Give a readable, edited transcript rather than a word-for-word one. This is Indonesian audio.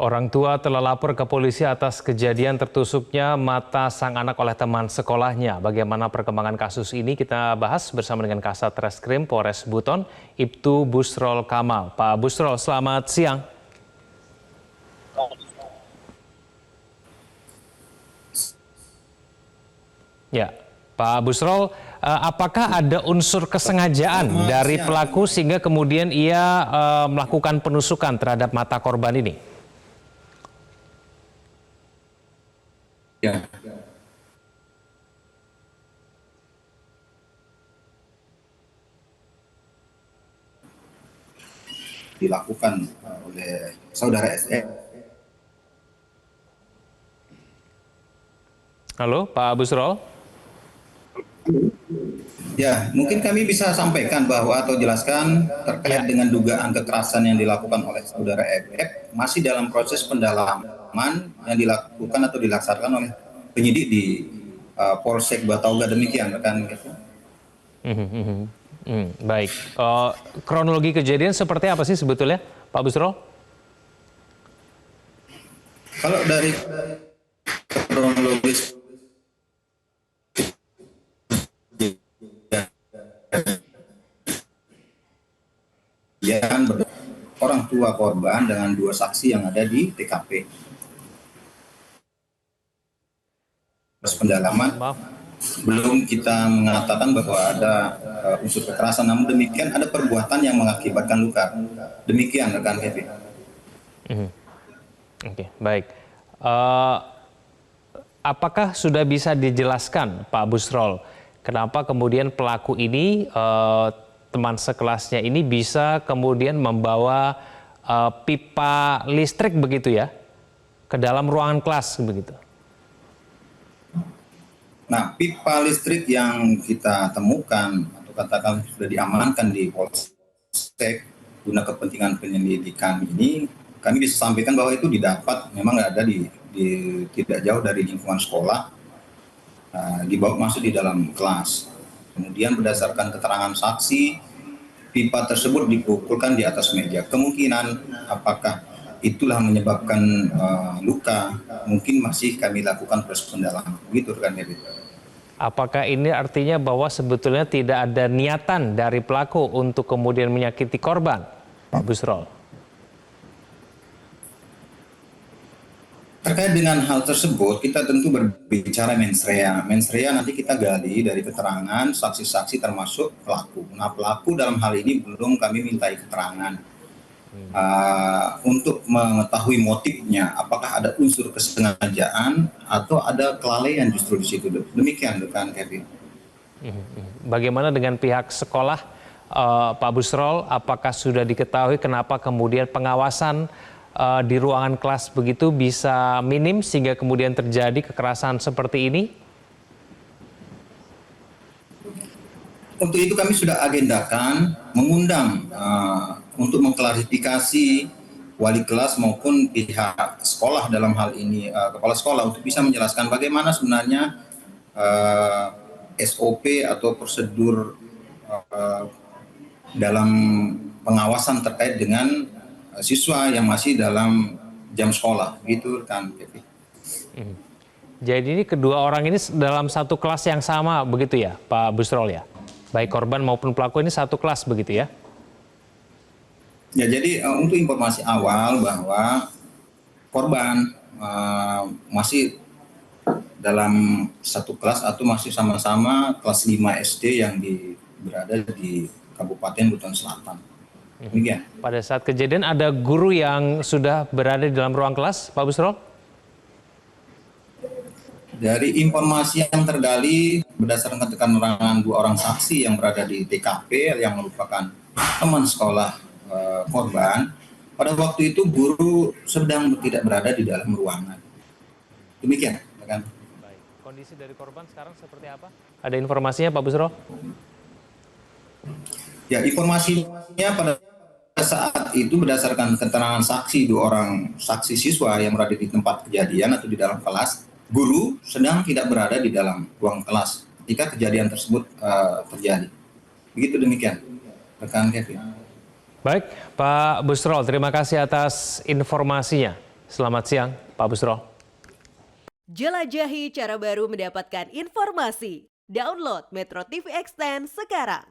Orang tua telah lapor ke polisi atas kejadian tertusuknya mata sang anak oleh teman sekolahnya. Bagaimana perkembangan kasus ini kita bahas bersama dengan Kasat Reskrim Polres Buton, Ibtu Busrol Kamal. Pak Busrol, selamat siang. Ya, Pak Busrol, apakah ada unsur kesengajaan dari pelaku sehingga kemudian ia melakukan penusukan terhadap mata korban ini? Ya, dilakukan oleh saudara SE. Halo, Pak Busrol. Ya, mungkin kami bisa sampaikan bahwa atau jelaskan terkait dengan dugaan kekerasan yang dilakukan oleh saudara FF masih dalam proses pendalaman yang dilakukan atau dilaksanakan oleh penyidik di Polsek Batauga, demikian rekan. Baik, kronologi kejadian seperti apa sih sebetulnya, Pak Busrol? Kalau dari kronologis yang orang tua korban dengan dua saksi yang ada di TKP. Terus pendalaman belum kita mengatakan bahwa ada unsur kekerasan, namun demikian ada perbuatan yang mengakibatkan luka. Demikian rekan Kevin. Oke, baik. Apakah sudah bisa dijelaskan, Pak Busrol, kenapa kemudian pelaku ini, teman sekelasnya ini bisa kemudian membawa pipa listrik begitu ya, ke dalam ruangan kelas begitu? Nah, pipa listrik yang kita temukan atau katakan sudah diamankan di Polsek guna kepentingan penyelidikan ini, kami bisa sampaikan bahwa itu didapat memang ada di tidak jauh dari lingkungan sekolah, dibawa masuk di dalam kelas. Kemudian berdasarkan keterangan saksi, pipa tersebut dipukulkan di atas meja. Kemungkinan apakah itulah menyebabkan luka, mungkin masih kami lakukan proses pendalaman. Begitu rekan David. Apakah ini artinya bahwa sebetulnya tidak ada niatan dari pelaku untuk kemudian menyakiti korban, Pak Busrol? Terkait dengan hal tersebut, kita tentu berbicara mens rea. Mens rea nanti kita gali dari keterangan saksi-saksi termasuk pelaku. Nah, pelaku dalam hal ini belum kami mintai keterangan. Untuk mengetahui motifnya, apakah ada unsur kesengajaan atau ada kelalaian justru di situ. Demikian rekan Kevin. Bagaimana dengan pihak sekolah, Pak Busrol? Apakah sudah diketahui kenapa kemudian pengawasan di ruangan kelas begitu bisa minim sehingga kemudian terjadi kekerasan seperti ini? Untuk itu kami sudah agendakan mengundang untuk mengklarifikasi wali kelas maupun pihak sekolah dalam hal ini, kepala sekolah, untuk bisa menjelaskan bagaimana sebenarnya SOP atau prosedur dalam pengawasan terkait dengan siswa yang masih dalam jam sekolah, gitu kan. Jadi ini kedua orang ini dalam satu kelas yang sama begitu ya, Pak Busrol ya? Baik korban maupun pelaku ini satu kelas begitu ya? Ya, jadi untuk informasi awal bahwa korban masih dalam satu kelas atau masih sama-sama kelas 5 SD yang berada di Kabupaten Buton Selatan. Demikian. Pada saat kejadian ada guru yang sudah berada di dalam ruang kelas, Pak Busrol? Dari informasi yang tergali berdasarkan keterangan dua orang saksi yang berada di TKP yang merupakan teman sekolah korban, pada waktu itu guru sedang tidak berada di dalam ruangan. Demikian, kan? Baik. Kondisi dari korban sekarang seperti apa? Ada informasinya, Pak Busrol? Ya, informasinya pada saat itu berdasarkan keterangan saksi dua orang saksi siswa yang berada di tempat kejadian atau di dalam kelas, guru sedang tidak berada di dalam ruang kelas ketika kejadian tersebut terjadi. Begitu, demikian, rekan Kevin. Baik, Pak Busrol, terima kasih atas informasinya. Selamat siang, Pak Busrol. Jelajahi cara baru mendapatkan informasi. Download Metro TV Extend sekarang.